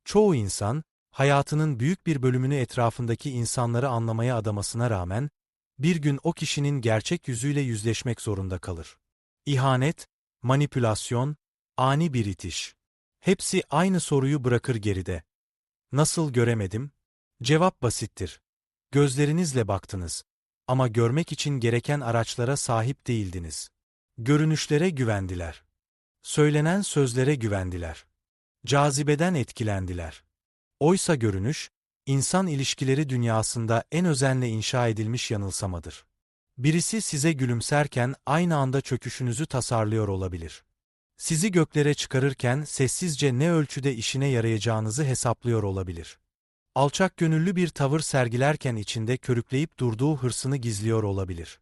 Çoğu insan, hayatının büyük bir bölümünü etrafındaki insanları anlamaya adamasına rağmen, bir gün o kişinin gerçek yüzüyle yüzleşmek zorunda kalır. İhanet, manipülasyon, ani bir itiş. Hepsi aynı soruyu bırakır geride. Nasıl göremedim? Cevap basittir. Gözlerinizle baktınız. Ama görmek için gereken araçlara sahip değildiniz. Görünüşlere güvendiler. Söylenen sözlere güvendiler. Cazibeden etkilendiler. Oysa görünüş, insan ilişkileri dünyasında en özenle inşa edilmiş yanılsamadır. Birisi size gülümserken aynı anda çöküşünüzü tasarlıyor olabilir. Sizi göklere çıkarırken sessizce ne ölçüde işine yarayacağınızı hesaplıyor olabilir. Alçakgönüllü bir tavır sergilerken içinde körükleyip durduğu hırsını gizliyor olabilir.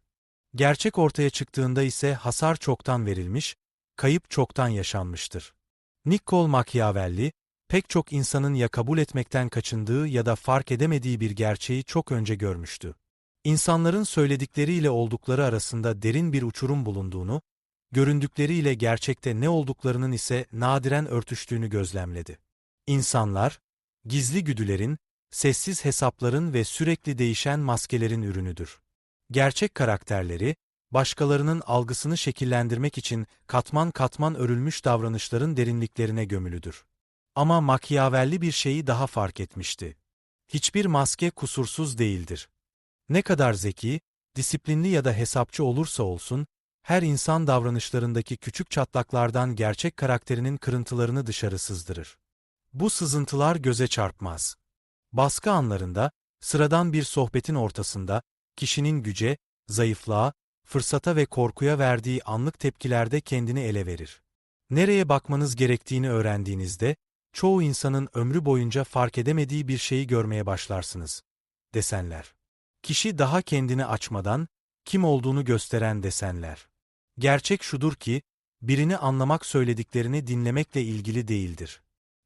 Gerçek ortaya çıktığında ise hasar çoktan verilmiş, kayıp çoktan yaşanmıştır. Niccolo Machiavelli, pek çok insanın ya kabul etmekten kaçındığı ya da fark edemediği bir gerçeği çok önce görmüştü. İnsanların söyledikleriyle oldukları arasında derin bir uçurum bulunduğunu, göründükleriyle gerçekte ne olduklarının ise nadiren örtüştüğünü gözlemledi. İnsanlar, gizli güdülerin, sessiz hesapların ve sürekli değişen maskelerin ürünüdür. Gerçek karakterleri, başkalarının algısını şekillendirmek için katman katman örülmüş davranışların derinliklerine gömülüdür. Ama Machiavelli bir şeyi daha fark etmişti. Hiçbir maske kusursuz değildir. Ne kadar zeki, disiplinli ya da hesapçı olursa olsun, her insan davranışlarındaki küçük çatlaklardan gerçek karakterinin kırıntılarını dışarı sızdırır. Bu sızıntılar göze çarpmaz. Baskı anlarında, sıradan bir sohbetin ortasında, kişinin güce, zayıflığa, fırsata ve korkuya verdiği anlık tepkilerde kendini ele verir. Nereye bakmanız gerektiğini öğrendiğinizde, çoğu insanın ömrü boyunca fark edemediği bir şeyi görmeye başlarsınız. Desenler. Kişi daha kendini açmadan, kim olduğunu gösteren desenler. Gerçek şudur ki, birini anlamak söylediklerini dinlemekle ilgili değildir.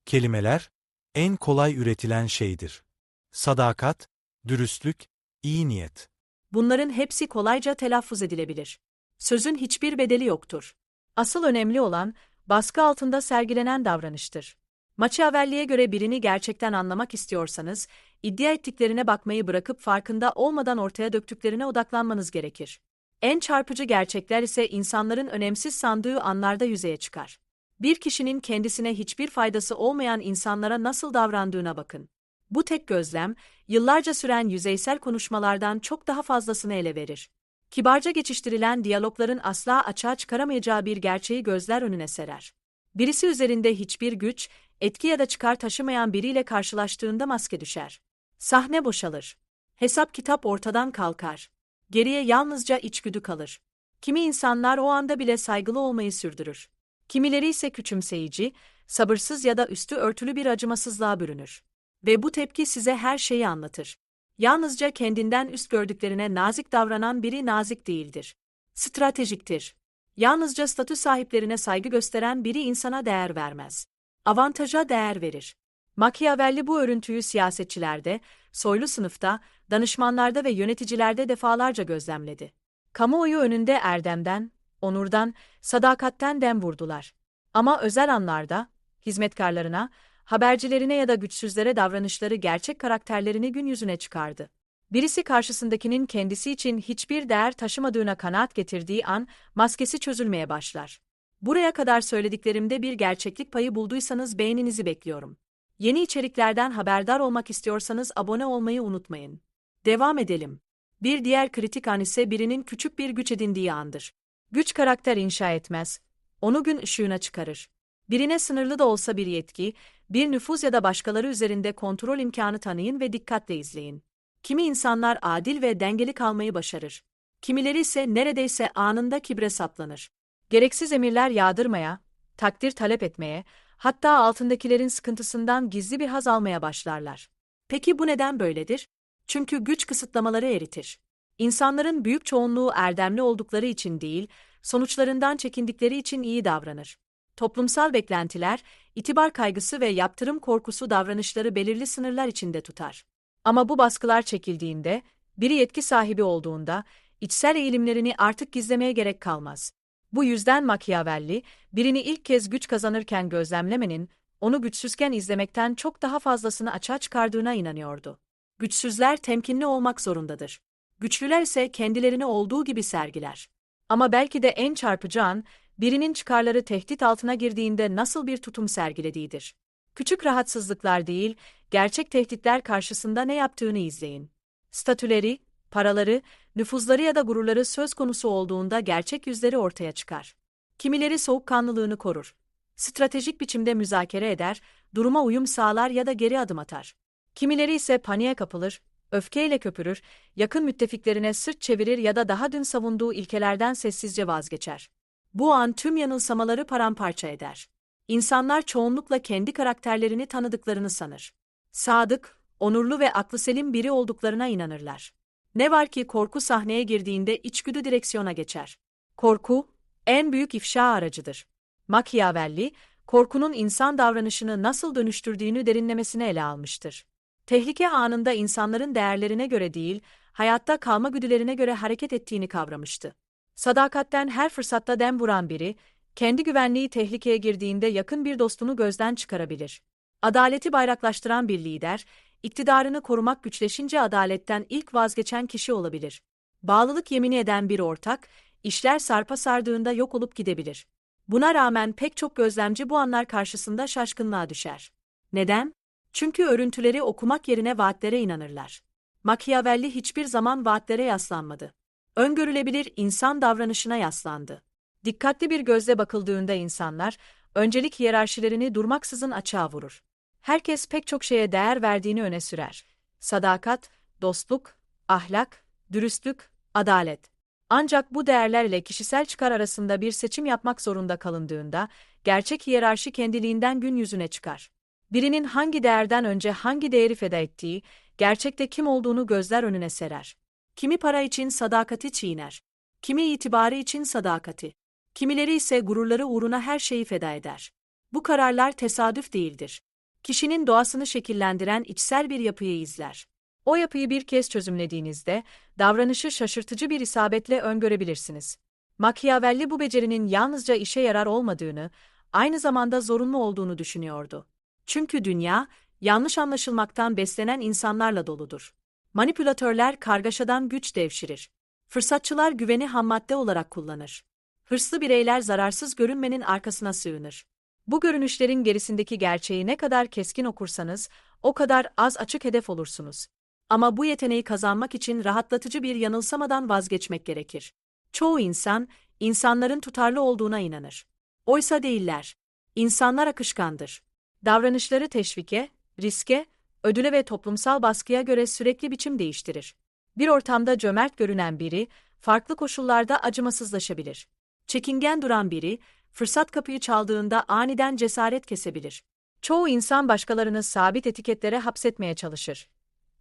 Kelimeler, en kolay üretilen şeydir. Sadakat, dürüstlük, iyi niyet. Bunların hepsi kolayca telaffuz edilebilir. Sözün hiçbir bedeli yoktur. Asıl önemli olan, baskı altında sergilenen davranıştır. Machiavelli'ye göre birini gerçekten anlamak istiyorsanız, iddia ettiklerine bakmayı bırakıp farkında olmadan ortaya döktüklerine odaklanmanız gerekir. En çarpıcı gerçekler ise insanların önemsiz sandığı anlarda yüzeye çıkar. Bir kişinin kendisine hiçbir faydası olmayan insanlara nasıl davrandığına bakın. Bu tek gözlem, yıllarca süren yüzeysel konuşmalardan çok daha fazlasını ele verir. Kibarca geçiştirilen diyalogların asla açığa çıkaramayacağı bir gerçeği gözler önüne serer. Birisi üzerinde hiçbir güç, etki ya da çıkar taşımayan biriyle karşılaştığında maske düşer. Sahne boşalır. Hesap kitap ortadan kalkar. Geriye yalnızca içgüdü kalır. Kimi insanlar o anda bile saygılı olmayı sürdürür. Kimileri ise küçümseyici, sabırsız ya da üstü örtülü bir acımasızlığa bürünür. Ve bu tepki size her şeyi anlatır. Yalnızca kendinden üst gördüklerine nazik davranan biri nazik değildir. Stratejiktir. Yalnızca statü sahiplerine saygı gösteren biri insana değer vermez. Avantaja değer verir. Machiavelli bu örüntüyü siyasetçilerde, soylu sınıfta, danışmanlarda ve yöneticilerde defalarca gözlemledi. Kamuoyu önünde erdemden, onurdan, sadakatten dem vurdular. Ama özel anlarda, hizmetkarlarına, habercilerine ya da güçsüzlere davranışları gerçek karakterlerini gün yüzüne çıkardı. Birisi karşısındakinin kendisi için hiçbir değer taşımadığına kanaat getirdiği an, maskesi çözülmeye başlar. Buraya kadar söylediklerimde bir gerçeklik payı bulduysanız beğeninizi bekliyorum. Yeni içeriklerden haberdar olmak istiyorsanız abone olmayı unutmayın. Devam edelim. Bir diğer kritik an ise birinin küçük bir güç edindiği andır. Güç karakter inşa etmez, onu gün ışığına çıkarır. Birine sınırlı da olsa bir yetki, bir nüfuz ya da başkaları üzerinde kontrol imkanı tanıyın ve dikkatle izleyin. Kimi insanlar adil ve dengeli kalmayı başarır. Kimileri ise neredeyse anında kibre saplanır. Gereksiz emirler yağdırmaya, takdir talep etmeye, hatta altındakilerin sıkıntısından gizli bir haz almaya başlarlar. Peki bu neden böyledir? Çünkü güç kısıtlamaları eritir. İnsanların büyük çoğunluğu erdemli oldukları için değil, sonuçlarından çekindikleri için iyi davranır. Toplumsal beklentiler, itibar kaygısı ve yaptırım korkusu davranışları belirli sınırlar içinde tutar. Ama bu baskılar çekildiğinde, biri yetki sahibi olduğunda, içsel eğilimlerini artık gizlemeye gerek kalmaz. Bu yüzden Machiavelli, birini ilk kez güç kazanırken gözlemlemenin, onu güçsüzken izlemekten çok daha fazlasını açığa çıkardığına inanıyordu. Güçsüzler temkinli olmak zorundadır. Güçlüler ise kendilerini olduğu gibi sergiler. Ama belki de en çarpıcı an, birinin çıkarları tehdit altına girdiğinde nasıl bir tutum sergilediğidir. Küçük rahatsızlıklar değil, gerçek tehditler karşısında ne yaptığını izleyin. Statüleri, paraları, nüfuzları ya da gururları söz konusu olduğunda gerçek yüzleri ortaya çıkar. Kimileri soğukkanlılığını korur. Stratejik biçimde müzakere eder, duruma uyum sağlar ya da geri adım atar. Kimileri ise paniğe kapılır, öfkeyle köpürür, yakın müttefiklerine sırt çevirir ya da daha dün savunduğu ilkelerden sessizce vazgeçer. Bu an tüm yanılsamaları paramparça eder. İnsanlar çoğunlukla kendi karakterlerini tanıdıklarını sanır. Sadık, onurlu ve aklı selim biri olduklarına inanırlar. Ne var ki korku sahneye girdiğinde içgüdü direksiyona geçer. Korku, en büyük ifşa aracıdır. Machiavelli, korkunun insan davranışını nasıl dönüştürdüğünü derinlemesine ele almıştır. Tehlike anında insanların değerlerine göre değil, hayatta kalma güdülerine göre hareket ettiğini kavramıştı. Sadakatten her fırsatta dem vuran biri, kendi güvenliği tehlikeye girdiğinde yakın bir dostunu gözden çıkarabilir. Adaleti bayraklaştıran bir lider, iktidarını korumak güçleşince adaletten ilk vazgeçen kişi olabilir. Bağlılık yemini eden bir ortak, işler sarpa sardığında yok olup gidebilir. Buna rağmen pek çok gözlemci bu anlar karşısında şaşkınlığa düşer. Neden? Çünkü örüntüleri okumak yerine vaatlere inanırlar. Machiavelli hiçbir zaman vaatlere yaslanmadı. Öngörülebilir insan davranışına yaslandı. Dikkatli bir gözle bakıldığında insanlar, öncelik hiyerarşilerini durmaksızın açığa vurur. Herkes pek çok şeye değer verdiğini öne sürer. Sadakat, dostluk, ahlak, dürüstlük, adalet. Ancak bu değerlerle kişisel çıkar arasında bir seçim yapmak zorunda kalındığında, gerçek hiyerarşi kendiliğinden gün yüzüne çıkar. Birinin hangi değerden önce hangi değeri feda ettiği, gerçekte kim olduğunu gözler önüne serer. Kimi para için sadakati çiğner, kimi itibarı için sadakati, kimileri ise gururları uğruna her şeyi feda eder. Bu kararlar tesadüf değildir. Kişinin doğasını şekillendiren içsel bir yapıyı izler. O yapıyı bir kez çözümlediğinizde, davranışı şaşırtıcı bir isabetle öngörebilirsiniz. Machiavelli bu becerinin yalnızca işe yarar olmadığını, aynı zamanda zorunlu olduğunu düşünüyordu. Çünkü dünya, yanlış anlaşılmaktan beslenen insanlarla doludur. Manipülatörler kargaşadan güç devşirir. Fırsatçılar güveni hammadde olarak kullanır. Hırslı bireyler zararsız görünmenin arkasına sığınır. Bu görünüşlerin gerisindeki gerçeği ne kadar keskin okursanız, o kadar az açık hedef olursunuz. Ama bu yeteneği kazanmak için rahatlatıcı bir yanılsamadan vazgeçmek gerekir. Çoğu insan, insanların tutarlı olduğuna inanır. Oysa değiller. İnsanlar akışkandır. Davranışları teşvike, riske, ödüle ve toplumsal baskıya göre sürekli biçim değiştirir. Bir ortamda cömert görünen biri, farklı koşullarda acımasızlaşabilir. Çekingen duran biri, fırsat kapıyı çaldığında aniden cesaret kesebilir. Çoğu insan başkalarını sabit etiketlere hapsetmeye çalışır.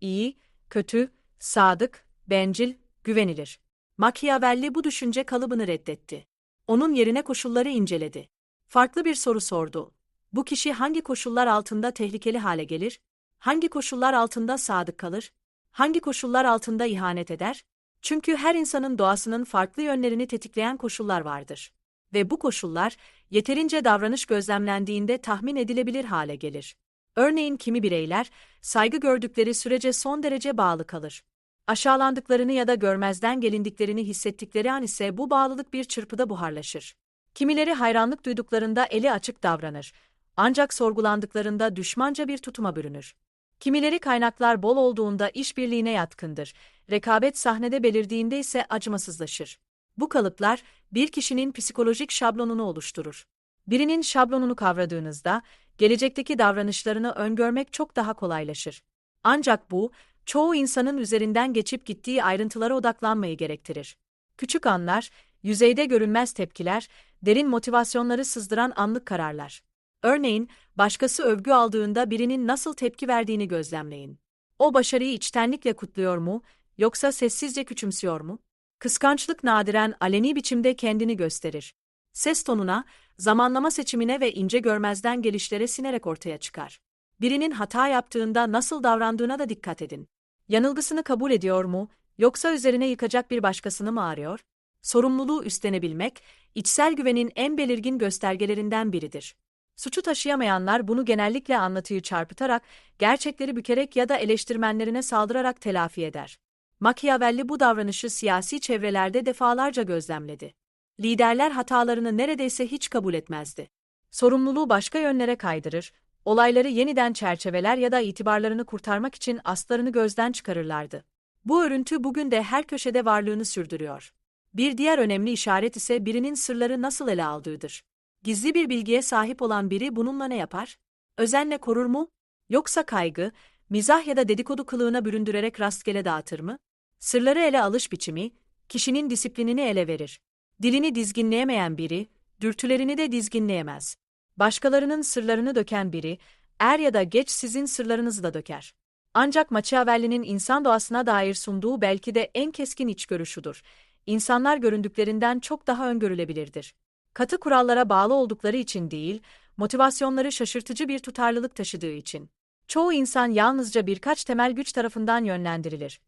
İyi, kötü, sadık, bencil, güvenilir. Machiavelli bu düşünce kalıbını reddetti. Onun yerine koşulları inceledi. Farklı bir soru sordu. Bu kişi hangi koşullar altında tehlikeli hale gelir? Hangi koşullar altında sadık kalır? Hangi koşullar altında ihanet eder? Çünkü her insanın doğasının farklı yönlerini tetikleyen koşullar vardır. Ve bu koşullar, yeterince davranış gözlemlendiğinde tahmin edilebilir hale gelir. Örneğin kimi bireyler, saygı gördükleri sürece son derece bağlı kalır. Aşağılandıklarını ya da görmezden gelindiklerini hissettikleri an ise bu bağlılık bir çırpıda buharlaşır. Kimileri hayranlık duyduklarında eli açık davranır. Ancak sorgulandıklarında düşmanca bir tutuma bürünür. Kimileri kaynaklar bol olduğunda işbirliğine yatkındır. Rekabet sahnede belirdiğinde ise acımasızlaşır. Bu kalıplar, bir kişinin psikolojik şablonunu oluşturur. Birinin şablonunu kavradığınızda, gelecekteki davranışlarını öngörmek çok daha kolaylaşır. Ancak bu, çoğu insanın üzerinden geçip gittiği ayrıntılara odaklanmayı gerektirir. Küçük anlar, yüzeyde görünmez tepkiler, derin motivasyonları sızdıran anlık kararlar. Örneğin, başkası övgü aldığında birinin nasıl tepki verdiğini gözlemleyin. O başarıyı içtenlikle kutluyor mu, yoksa sessizce küçümsüyor mu? Kıskançlık nadiren aleni biçimde kendini gösterir. Ses tonuna, zamanlama seçimine ve ince görmezden gelişlere sinerek ortaya çıkar. Birinin hata yaptığında nasıl davrandığına da dikkat edin. Yanılgısını kabul ediyor mu, yoksa üzerine yıkacak bir başkasını mı arıyor? Sorumluluğu üstlenebilmek, içsel güvenin en belirgin göstergelerinden biridir. Suçu taşıyamayanlar bunu genellikle anlatıyı çarpıtarak, gerçekleri bükerek ya da eleştirmenlerine saldırarak telafi eder. Machiavelli bu davranışı siyasi çevrelerde defalarca gözlemledi. Liderler hatalarını neredeyse hiç kabul etmezdi. Sorumluluğu başka yönlere kaydırır, olayları yeniden çerçeveler ya da itibarlarını kurtarmak için aslarını gözden çıkarırlardı. Bu örüntü bugün de her köşede varlığını sürdürüyor. Bir diğer önemli işaret ise birinin sırları nasıl ele aldığıdır. Gizli bir bilgiye sahip olan biri bununla ne yapar? Özenle korur mu? Yoksa kaygı, mizah ya da dedikodu kılığına büründürerek rastgele dağıtır mı? Sırları ele alış biçimi, kişinin disiplinini ele verir. Dilini dizginleyemeyen biri, dürtülerini de dizginleyemez. Başkalarının sırlarını döken biri, er ya da geç sizin sırlarınızı da döker. Ancak Machiavelli'nin insan doğasına dair sunduğu belki de en keskin içgörüşüdür. İnsanlar göründüklerinden çok daha öngörülebilirdir. Katı kurallara bağlı oldukları için değil, motivasyonları şaşırtıcı bir tutarlılık taşıdığı için. Çoğu insan yalnızca birkaç temel güç tarafından yönlendirilir.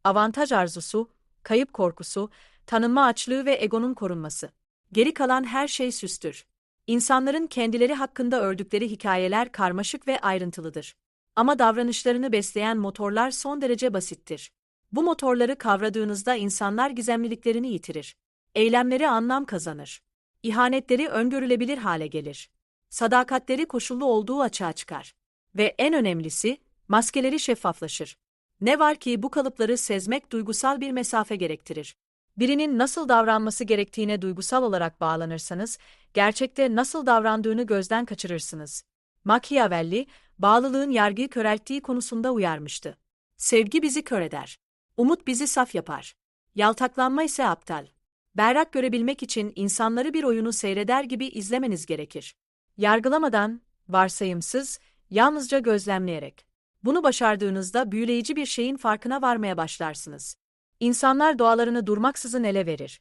Avantaj arzusu, kayıp korkusu, tanınma açlığı ve egonun korunması. Geri kalan her şey süstür. İnsanların kendileri hakkında ördükleri hikayeler karmaşık ve ayrıntılıdır. Ama davranışlarını besleyen motorlar son derece basittir. Bu motorları kavradığınızda insanlar gizemliliklerini yitirir. Eylemleri anlam kazanır. İhanetleri öngörülebilir hale gelir. Sadakatleri koşullu olduğu açığa çıkar. Ve en önemlisi, maskeleri şeffaflaşır. Ne var ki bu kalıpları sezmek duygusal bir mesafe gerektirir. Birinin nasıl davranması gerektiğine duygusal olarak bağlanırsanız, gerçekte nasıl davrandığını gözden kaçırırsınız. Machiavelli, bağlılığın yargıyı körelttiği konusunda uyarmıştı. Sevgi bizi kör eder. Umut bizi saf yapar. Yaltaklanma ise aptal. Berrak görebilmek için insanları bir oyunu seyreder gibi izlemeniz gerekir. Yargılamadan, varsayımsız, yalnızca gözlemleyerek. Bunu başardığınızda büyüleyici bir şeyin farkına varmaya başlarsınız. İnsanlar doğalarını durmaksızın ele verir.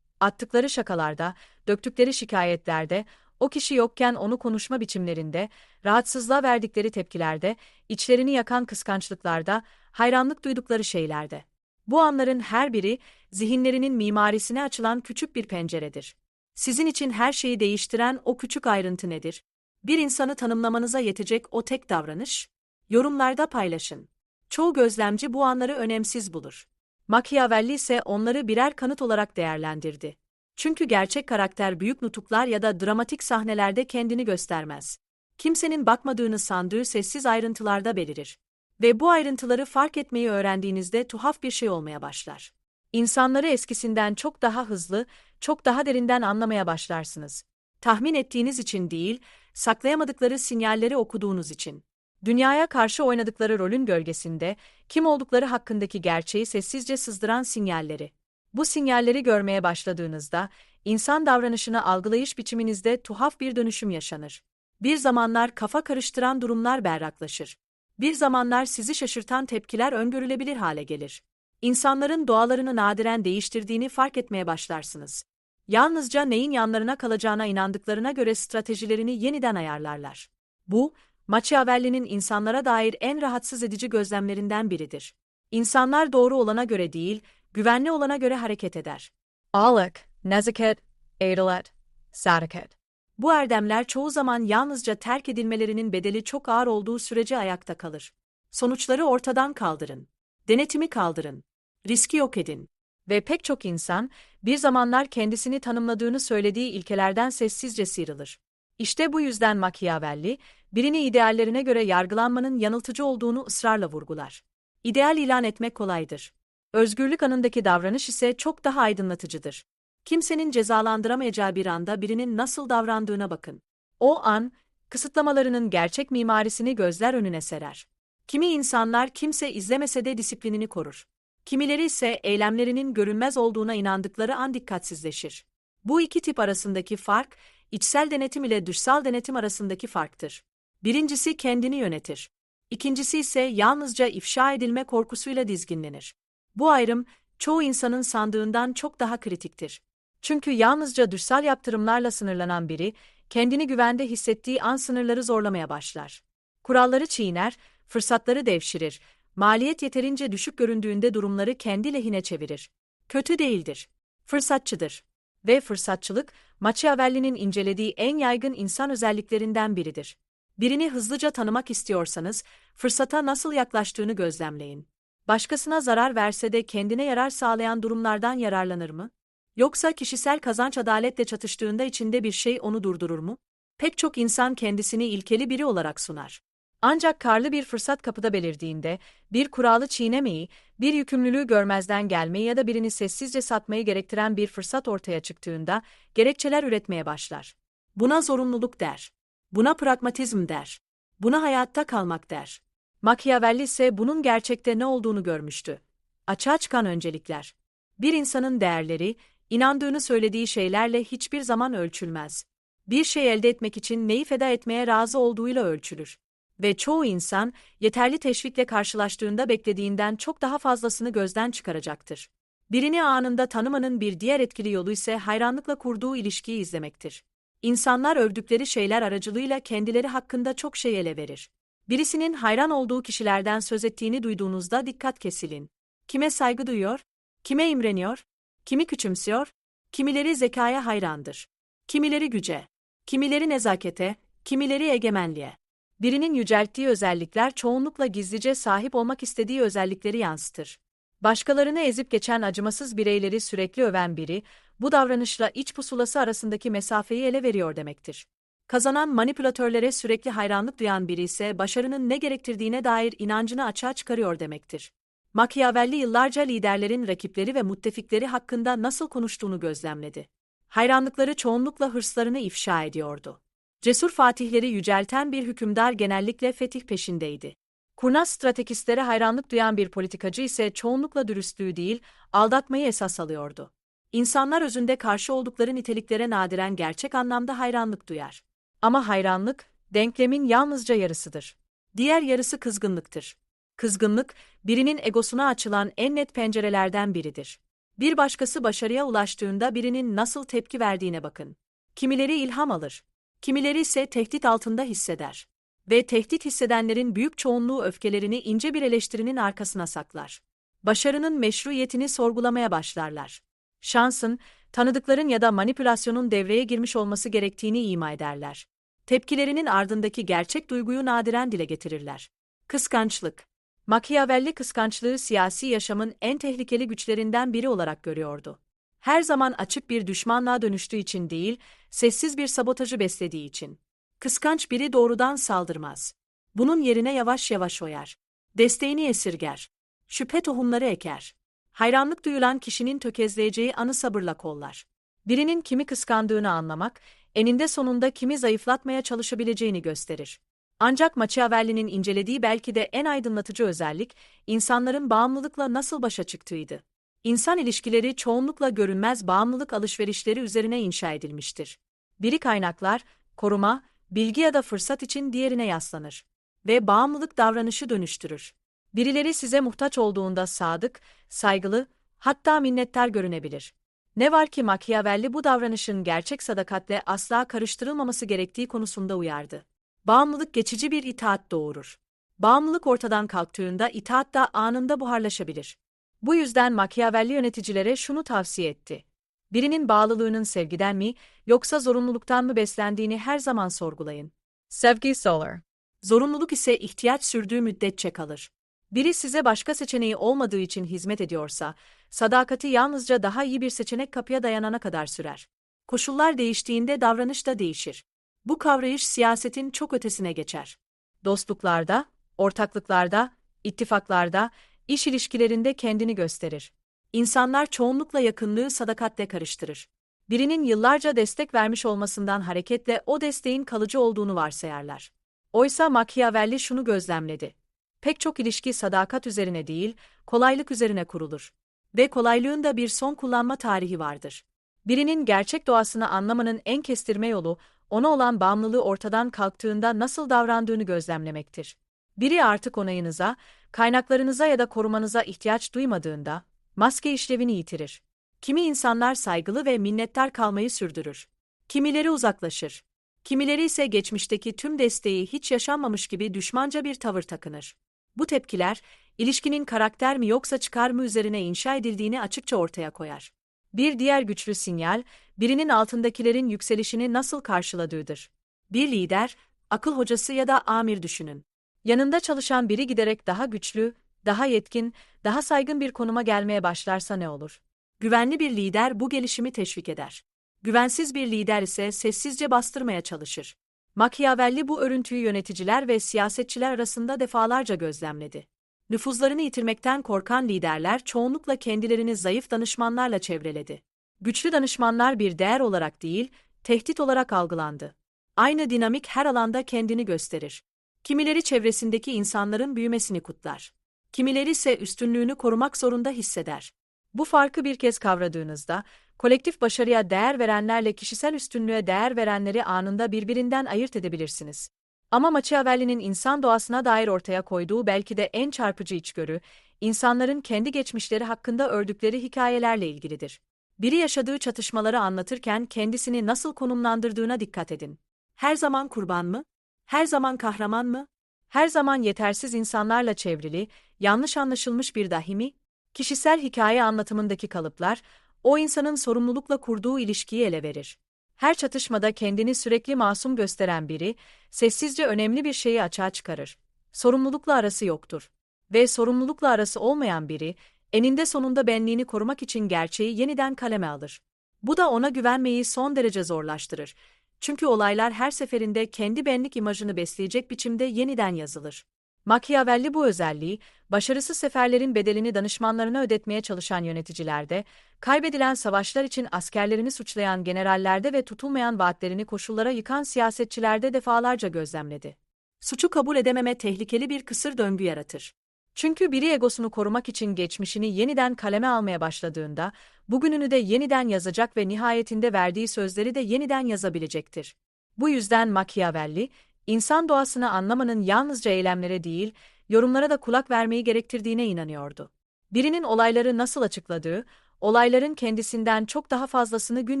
Attıkları şakalarda, döktükleri şikayetlerde, o kişi yokken onu konuşma biçimlerinde, rahatsızlığa verdikleri tepkilerde, içlerini yakan kıskançlıklarda, hayranlık duydukları şeylerde. Bu anların her biri, zihinlerinin mimarisine açılan küçük bir penceredir. Sizin için her şeyi değiştiren o küçük ayrıntı nedir? Bir insanı tanımlamanıza yetecek o tek davranış? Yorumlarda paylaşın. Çoğu gözlemci bu anları önemsiz bulur. Machiavelli ise onları birer kanıt olarak değerlendirdi. Çünkü gerçek karakter büyük nutuklar ya da dramatik sahnelerde kendini göstermez. Kimsenin bakmadığını sandığı sessiz ayrıntılarda belirir. Ve bu ayrıntıları fark etmeyi öğrendiğinizde tuhaf bir şey olmaya başlar. İnsanları eskisinden çok daha hızlı, çok daha derinden anlamaya başlarsınız. Tahmin ettiğiniz için değil, saklayamadıkları sinyalleri okuduğunuz için. Dünyaya karşı oynadıkları rolün gölgesinde, kim oldukları hakkındaki gerçeği sessizce sızdıran sinyalleri. Bu sinyalleri görmeye başladığınızda, insan davranışını algılayış biçiminizde tuhaf bir dönüşüm yaşanır. Bir zamanlar kafa karıştıran durumlar berraklaşır. Bir zamanlar sizi şaşırtan tepkiler öngörülebilir hale gelir. İnsanların doğalarını nadiren değiştirdiğini fark etmeye başlarsınız. Yalnızca neyin yanlarına kalacağına inandıklarına göre stratejilerini yeniden ayarlarlar. Bu, Machiavelli'nin insanlara dair en rahatsız edici gözlemlerinden biridir. İnsanlar doğru olana göre değil, güvenli olana göre hareket eder. Ağlık, nezaket, adalet, sadakat. Bu erdemler çoğu zaman yalnızca terk edilmelerinin bedeli çok ağır olduğu sürece ayakta kalır. Sonuçları ortadan kaldırın. Denetimi kaldırın. Riski yok edin. Ve pek çok insan, bir zamanlar kendisini tanımladığını söylediği ilkelerden sessizce sıyrılır. İşte bu yüzden Machiavelli, birini ideallerine göre yargılanmanın yanıltıcı olduğunu ısrarla vurgular. İdeal ilan etmek kolaydır. Özgürlük anındaki davranış ise çok daha aydınlatıcıdır. Kimsenin cezalandıramayacağı bir anda birinin nasıl davrandığına bakın. O an, kısıtlamalarının gerçek mimarisini gözler önüne serer. Kimi insanlar kimse izlemese de disiplinini korur. Kimileri ise eylemlerinin görünmez olduğuna inandıkları an dikkatsizleşir. Bu iki tip arasındaki fark, içsel denetim ile dışsal denetim arasındaki farktır. Birincisi kendini yönetir. İkincisi ise yalnızca ifşa edilme korkusuyla dizginlenir. Bu ayrım, çoğu insanın sandığından çok daha kritiktir. Çünkü yalnızca dışsal yaptırımlarla sınırlanan biri, kendini güvende hissettiği an sınırları zorlamaya başlar. Kuralları çiğner, fırsatları devşirir, maliyet yeterince düşük göründüğünde durumları kendi lehine çevirir. Kötü değildir. Fırsatçıdır. Ve fırsatçılık, Machiavelli'nin incelediği en yaygın insan özelliklerinden biridir. Birini hızlıca tanımak istiyorsanız, fırsata nasıl yaklaştığını gözlemleyin. Başkasına zarar verse de kendine yarar sağlayan durumlardan yararlanır mı? Yoksa kişisel kazanç adaletle çatıştığında içinde bir şey onu durdurur mu? Pek çok insan kendisini ilkeli biri olarak sunar. Ancak karlı bir fırsat kapıda belirdiğinde, bir kuralı çiğnemeyi, bir yükümlülüğü görmezden gelmeyi ya da birini sessizce satmayı gerektiren bir fırsat ortaya çıktığında, gerekçeler üretmeye başlar. Buna zorunluluk der. Buna pragmatizm der. Buna hayatta kalmak der. Machiavelli ise bunun gerçekte ne olduğunu görmüştü. Açığa çıkan öncelikler. Bir insanın değerleri, inandığını söylediği şeylerle hiçbir zaman ölçülmez. Bir şey elde etmek için neyi feda etmeye razı olduğuyla ölçülür. Ve çoğu insan, yeterli teşvikle karşılaştığında beklediğinden çok daha fazlasını gözden çıkaracaktır. Birini anında tanımanın bir diğer etkili yolu ise hayranlıkla kurduğu ilişkiyi izlemektir. İnsanlar övdükleri şeyler aracılığıyla kendileri hakkında çok şey ele verir. Birisinin hayran olduğu kişilerden söz ettiğini duyduğunuzda dikkat kesilin. Kime saygı duyuyor? Kime imreniyor? Kimi küçümsüyor? Kimileri zekaya hayrandır. Kimileri güce. Kimileri nezakete, kimileri egemenliğe. Birinin yücelttiği özellikler çoğunlukla gizlice sahip olmak istediği özellikleri yansıtır. Başkalarını ezip geçen acımasız bireyleri sürekli öven biri, bu davranışla iç pusulası arasındaki mesafeyi ele veriyor demektir. Kazanan manipülatörlere sürekli hayranlık duyan biri ise başarının ne gerektirdiğine dair inancını açığa çıkarıyor demektir. Machiavelli yıllarca liderlerin rakipleri ve müttefikleri hakkında nasıl konuştuğunu gözlemledi. Hayranlıkları çoğunlukla hırslarını ifşa ediyordu. Cesur fatihleri yücelten bir hükümdar genellikle fetih peşindeydi. Kurnaz stratejistlere hayranlık duyan bir politikacı ise çoğunlukla dürüstlüğü değil, aldatmayı esas alıyordu. İnsanlar özünde karşı oldukları niteliklere nadiren gerçek anlamda hayranlık duyar. Ama hayranlık, denklemin yalnızca yarısıdır. Diğer yarısı kızgınlıktır. Kızgınlık, birinin egosuna açılan en net pencerelerden biridir. Bir başkası başarıya ulaştığında birinin nasıl tepki verdiğine bakın. Kimileri ilham alır, kimileri ise tehdit altında hisseder. Ve tehdit hissedenlerin büyük çoğunluğu öfkelerini ince bir eleştirinin arkasına saklar. Başarının meşruiyetini sorgulamaya başlarlar. Şansın, tanıdıkların ya da manipülasyonun devreye girmiş olması gerektiğini ima ederler. Tepkilerinin ardındaki gerçek duyguyu nadiren dile getirirler. Kıskançlık. Machiavelli kıskançlığı siyasi yaşamın en tehlikeli güçlerinden biri olarak görüyordu. Her zaman açık bir düşmanlığa dönüştüğü için değil, sessiz bir sabotajı beslediği için. Kıskanç biri doğrudan saldırmaz. Bunun yerine yavaş yavaş oyar. Desteğini esirger. Şüphe tohumları eker. Hayranlık duyulan kişinin tökezleyeceği anı sabırla kollar. Birinin kimi kıskandığını anlamak, eninde sonunda kimi zayıflatmaya çalışabileceğini gösterir. Ancak Machiavelli'nin incelediği belki de en aydınlatıcı özellik, insanların bağımlılıkla nasıl başa çıktığıydı. İnsan ilişkileri çoğunlukla görünmez bağımlılık alışverişleri üzerine inşa edilmiştir. Biri kaynaklar, koruma, bilgi ya da fırsat için diğerine yaslanır. Ve bağımlılık davranışı dönüştürür. Birileri size muhtaç olduğunda sadık, saygılı, hatta minnettar görünebilir. Ne var ki Machiavelli bu davranışın gerçek sadakatle asla karıştırılmaması gerektiği konusunda uyardı. Bağımlılık geçici bir itaat doğurur. Bağımlılık ortadan kalktığında itaat da anında buharlaşabilir. Bu yüzden Machiavelli yöneticilere şunu tavsiye etti. Birinin bağlılığının sevgiden mi, yoksa zorunluluktan mı beslendiğini her zaman sorgulayın. Sevgi solar. Zorunluluk ise ihtiyaç sürdüğü müddetçe kalır. Biri size başka seçeneği olmadığı için hizmet ediyorsa, sadakati yalnızca daha iyi bir seçenek kapıya dayanana kadar sürer. Koşullar değiştiğinde davranış da değişir. Bu kavrayış siyasetin çok ötesine geçer. Dostluklarda, ortaklıklarda, ittifaklarda, iş ilişkilerinde kendini gösterir. İnsanlar çoğunlukla yakınlığı sadakatle karıştırır. Birinin yıllarca destek vermiş olmasından hareketle o desteğin kalıcı olduğunu varsayarlar. Oysa Machiavelli şunu gözlemledi. Pek çok ilişki sadakat üzerine değil, kolaylık üzerine kurulur. Ve kolaylığın da bir son kullanma tarihi vardır. Birinin gerçek doğasını anlamanın en kestirme yolu, ona olan bağımlılığı ortadan kalktığında nasıl davrandığını gözlemlemektir. Biri artık onayınıza, kaynaklarınıza ya da korumanıza ihtiyaç duymadığında, maske işlevini yitirir. Kimi insanlar saygılı ve minnettar kalmayı sürdürür. Kimileri uzaklaşır. Kimileri ise geçmişteki tüm desteği hiç yaşanmamış gibi düşmanca bir tavır takınır. Bu tepkiler, ilişkinin karakter mi yoksa çıkar mı üzerine inşa edildiğini açıkça ortaya koyar. Bir diğer güçlü sinyal, birinin altındakilerin yükselişini nasıl karşıladığıdır. Bir lider, akıl hocası ya da amir düşünün. Yanında çalışan biri giderek daha güçlü, daha yetkin, daha saygın bir konuma gelmeye başlarsa ne olur? Güvenli bir lider bu gelişimi teşvik eder. Güvensiz bir lider ise sessizce bastırmaya çalışır. Machiavelli bu örüntüyü yöneticiler ve siyasetçiler arasında defalarca gözlemledi. Nüfuzlarını yitirmekten korkan liderler çoğunlukla kendilerini zayıf danışmanlarla çevreledi. Güçlü danışmanlar bir değer olarak değil, tehdit olarak algılandı. Aynı dinamik her alanda kendini gösterir. Kimileri çevresindeki insanların büyümesini kutlar. Kimileri ise üstünlüğünü korumak zorunda hisseder. Bu farkı bir kez kavradığınızda, kolektif başarıya değer verenlerle kişisel üstünlüğe değer verenleri anında birbirinden ayırt edebilirsiniz. Ama Machiavelli'nin insan doğasına dair ortaya koyduğu belki de en çarpıcı içgörü, insanların kendi geçmişleri hakkında ördükleri hikayelerle ilgilidir. Biri yaşadığı çatışmaları anlatırken kendisini nasıl konumlandırdığına dikkat edin. Her zaman kurban mı? Her zaman kahraman mı? Her zaman yetersiz insanlarla çevrili, yanlış anlaşılmış bir dahi mi? Kişisel hikaye anlatımındaki kalıplar, o insanın sorumlulukla kurduğu ilişkiyi ele verir. Her çatışmada kendini sürekli masum gösteren biri, sessizce önemli bir şeyi açığa çıkarır. Sorumlulukla arası yoktur. Ve sorumlulukla arası olmayan biri, eninde sonunda benliğini korumak için gerçeği yeniden kaleme alır. Bu da ona güvenmeyi son derece zorlaştırır. Çünkü olaylar her seferinde kendi benlik imajını besleyecek biçimde yeniden yazılır. Machiavelli bu özelliği, başarısız seferlerin bedelini danışmanlarına ödetmeye çalışan yöneticilerde, kaybedilen savaşlar için askerlerini suçlayan generallerde ve tutulmayan vaatlerini koşullara yıkan siyasetçilerde defalarca gözlemledi. Suçu kabul edememe tehlikeli bir kısır döngü yaratır. Çünkü biri egosunu korumak için geçmişini yeniden kaleme almaya başladığında, bugününü de yeniden yazacak ve nihayetinde verdiği sözleri de yeniden yazabilecektir. Bu yüzden Machiavelli, İnsan doğasını anlamanın yalnızca eylemlere değil, yorumlara da kulak vermeyi gerektirdiğine inanıyordu. Birinin olayları nasıl açıkladığı, olayların kendisinden çok daha fazlasını gün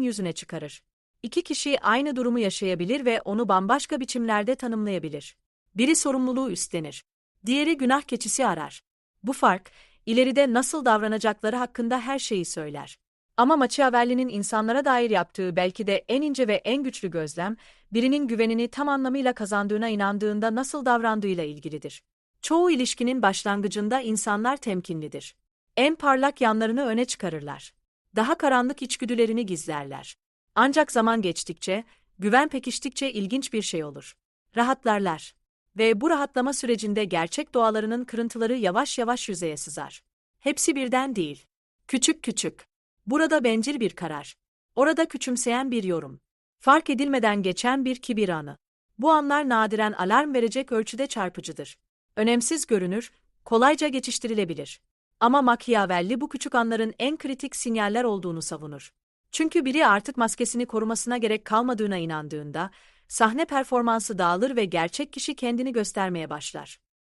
yüzüne çıkarır. İki kişi aynı durumu yaşayabilir ve onu bambaşka biçimlerde tanımlayabilir. Biri sorumluluğu üstlenir. Diğeri günah keçisi arar. Bu fark, ileride nasıl davranacakları hakkında her şeyi söyler. Ama Machiavelli'nin insanlara dair yaptığı belki de en ince ve en güçlü gözlem, birinin güvenini tam anlamıyla kazandığına inandığında nasıl davrandığıyla ilgilidir. Çoğu ilişkinin başlangıcında insanlar temkinlidir. En parlak yanlarını öne çıkarırlar. Daha karanlık içgüdülerini gizlerler. Ancak zaman geçtikçe, güven pekiştikçe ilginç bir şey olur. Rahatlarlar. Ve bu rahatlama sürecinde gerçek doğalarının kırıntıları yavaş yavaş yüzeye sızar. Hepsi birden değil. Küçük küçük. Burada bencil bir karar. Orada küçümseyen bir yorum. Fark edilmeden geçen bir kibir anı. Bu anlar nadiren alarm verecek ölçüde çarpıcıdır. Önemsiz görünür, kolayca geçiştirilebilir. Ama Machiavelli bu küçük anların en kritik sinyaller olduğunu savunur. Çünkü biri artık maskesini korumasına gerek kalmadığına inandığında, sahne performansı dağılır ve gerçek kişi kendini göstermeye başlar.